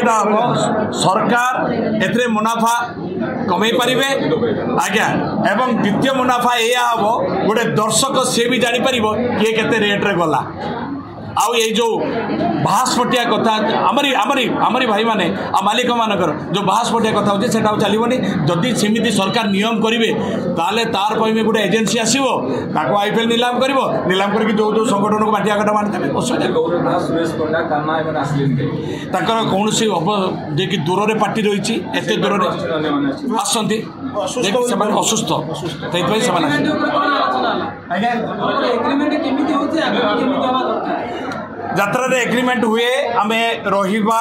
फायदा हम सरकार एथरे मुनाफा कमई पारे आज्ञा एवं द्वितीय मुनाफा यह हम गोटे दर्शक सी भी जापर किए के रेट्रे गला आउ ये जो बाहास्पटिया कथा आमरी भाई माने मालिक मानकर जो बाहास्पटिया कथा होचे सेटा चलबनी जदि सेमिति सरकार नियम करेंगे ताले तार पई गोटे एजेंसी आसीबो ताको आईपीएल नीलाम करिवो नीलाम करके जो जो संगठन को बाटिया काटा मारते असुविधा ताकर कौन सी हम जे कि दूर रे पार्टी रही एते दूर रे आसंती असुस्थ यात्रा रे एग्रीमेंट हुए आमे रहिबा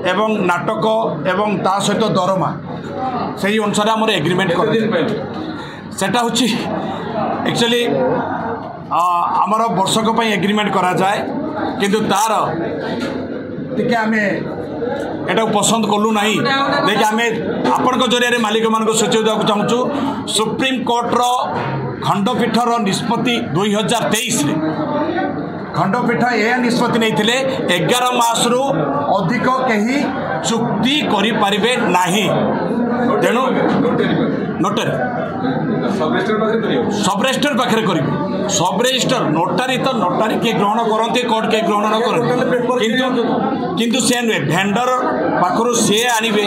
एवं नाटक एवं ता सहित दरमा सही अनुसार आम एग्रीमेंट कर सेटा होची एक्चुअली आमर वर्षक पई एग्रीमेंट करा जाए किंतु तार टिके आमे एटा पसंद कलु नहीं देखिए आम आपण जरिया मालिक मान सूचित देवाक चाहूँ सुप्रीम कोर्टर खंडपीठर निष्पत्ति 2023 खंडपीठ यह निष्पत्ति नहीं 11 मास रु अधिक कहीं चुक्ति करें नहीं तेणु नोटारी सब रजिस्टर पाखे कर सब रजिस्टर नोटारी तो नोटारी किए ग्रहण करते कोर्ट किए ग्रहण न करते किंतु सी नुहे भेंडर पाखर सी आनबे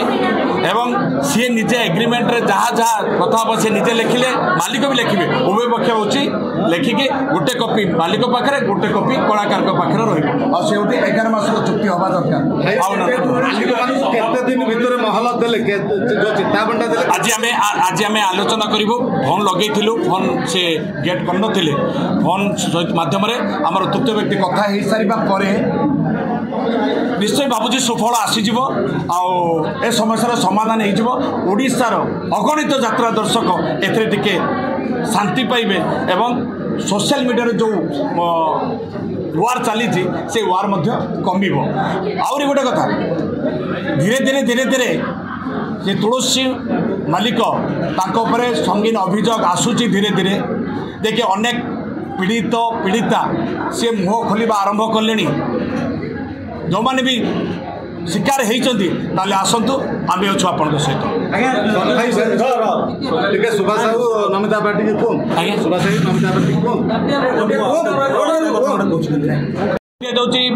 एवं सी निजे एग्रीमेंट रे जहाँ जहाँ कथा हम सी निजे लिखिले मालिक भी लिखे उभय पक्ष हूँ लिखिकी गोटे कॉपी मालिक पाखे गोटे कॉपी कलाकार पाखे रही 11 मास चुक्ति हवा दरकार आज आम आलोचना करूँ फोन लगे फोन से गेट कर नी फोन मध्यम आम तृतीय व्यक्ति कथा हो सारे निश्चय भावुँ सुफल आसीज आ समस्या समाधान होशार अगणित यात्रा दर्शक एथे शांति पाइबे एवं सोशल मीडिया जो वार चली से वार कमिब आहरी गोटे कथा धीरे धीरे धीरे धीरे ये तुलसी मालिक तांको संगीन अभियोग आसूची धीरे धीरे देखिए अनेक पीड़ित पीड़िता सी मुह खोलवा आरंभ कले जो मैंने भी शिकार होती आसतु आम अच्छु आपण सहित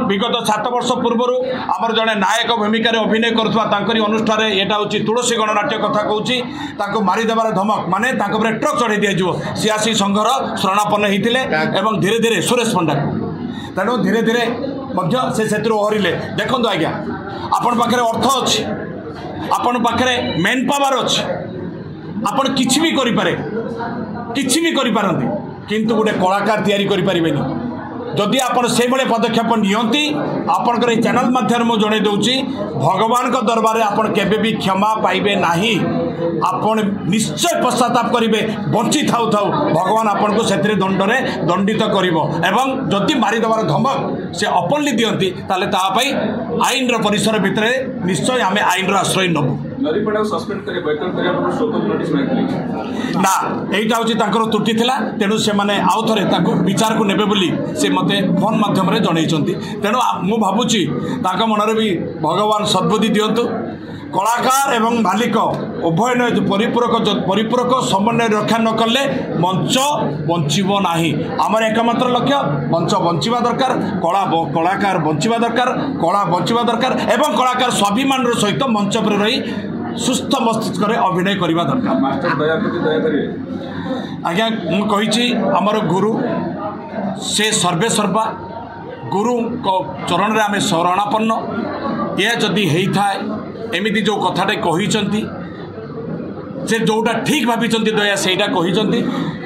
विगत 7 वर्ष पूर्व आमर जड़े नायक भूमिका अभिनय करुवा अनुष्ठान यहाँ हूँ तुलसी गणनाट्य कथा कहूँ मारिदेवार धमक माने ट्रक चढ़े दिज्व सी आसी संघर शरणापन्न होते धीरे धीरे सुरेश पंडा तेणु धीरे धीरे से ओहरिले देखो आज्ञा आपण पाखे अर्थ अच्छी आपण पाखे मेन पावर अच्छी आपण किसी भी करें किसी भी करपारती किंतु गोटे कलाकार तैयारी करें जदि आप से पदक्षेप नियंती आपणकर चैनल माध्यम मुझे जन दूसरी भगवान का दरबार में आप भी क्षमा पाइबे नहीं आपण निश्चय पश्चाताप करेंगे बंची थाउ थाउ भगवान आपन को से दंड में दंडित एवं जदि मारिदेवार धमक से ओपनली दियंती ताले तापाई आईन परिसर भितर निश्चय आम आईन आश्रय नबू ना यहीटा हूँ त्रुटि थिला तेणु से आउ थे विचार को नेबे बोली से मते फोन माध्यम जनई तेणु मु भावुची मन भी भगवान सद्बुद्धि दियंतु कलाकार एवं मालिक उभय परिपूरक समन्वय रक्षा न कले मंच बंचब नहीं आमर एकमात्र लक्ष्य मंच बंचवा दरकार कलाकार बंचवा दरकार कला बंचवा दरकार एवं कलाकार स्वाभिमान सहित मंच पर रही सुस्थ मस्तिष्क अभिनय करवा दरकार आज्ञा मुझे आमर गुरु से सर्वे सर्वा गुरु चरण में आम शरणापन्न यह जदि होता है एमती जो कथाटे कहते से जोटा ठीक भाई दया से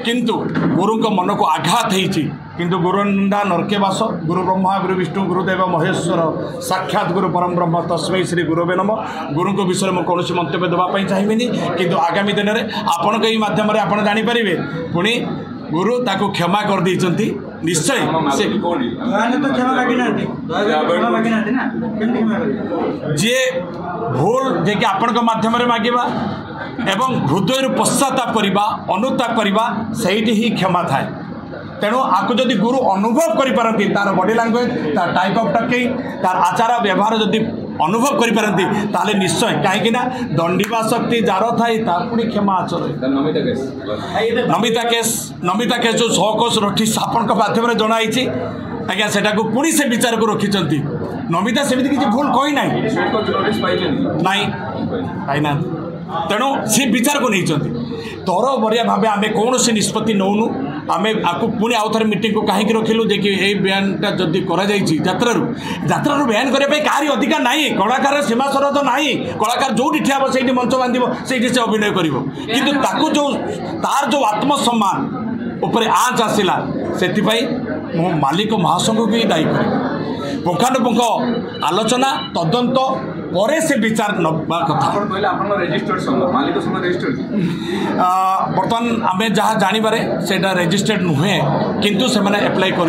किंतु गुरु मन को आघात होती किंतु गुरुंडा नरके वास गुरु ब्रह्मा गुरु विष्णु गुरुदेव महेश्वर साक्षात गुरु परम ब्रह्म तस्मै श्री गुरुवे नम गुरु को विषय में कौन मंतव्य देवाई चाहिए किंतु आगामी दिन में आपण के माध्यम आप जानीपारे पुणी गुरु ताको क्षमा कर देइचंती निश्चय से जे भूल जे कि आपण माध्यम मागिबा एवं हृदय पश्चाताप करवा अनुताप करवा सही ही क्षमा थाए तेणु आपको गुरु अनुभव करें तार बॉडी लैंग्वेज तार टाइप ऑफ टकिंग तार आचार व्यवहार जदि अनुभव करिपारନ୍ତି ताले निश्चय कहीं दंडिबा शक्ति जार थाई ता पुणी क्षमा आचर नमिता केस जो 100 कोस नोटिस आपण माध्यम जनाई आज्ञा सेटा को पुणी से विचार को रखिंट नमिता सेमती किसी भूल कही ना तेणु सी विचार को नहीं तर बरिया भाव आम कौन से निष्पत्ति नौनु आम आपको पुणी आउ थे मीटिंग को कहीं रखिलु जे कि ये बयानटा जदि करात्रु बयान करने कहारी अधिकार ना कलाकार सीमा सरहद ना कलाकार जो ठिया हे से मंच बांध से अभिनय कर जो तार जो आत्मसम्मान उपरे आँच आसला से मो मालिक महासंघ को ही दायी कर पुंखानुपुंख आलोचना तदंत परे से विचार नवा कथा बर्तमान आम जहाँ जानवर से रेजिस्टर्ड नुहे किंतु से एप्लाई कर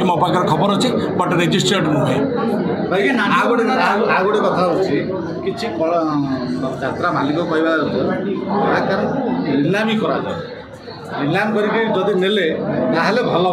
मो पाखे खबर अच्छी बट रेजिस्टर्ड नुहे गोटे कथा किसी यात्रा मालिक कलाकार नीलामी करा नीलाम करके जदि नेले भल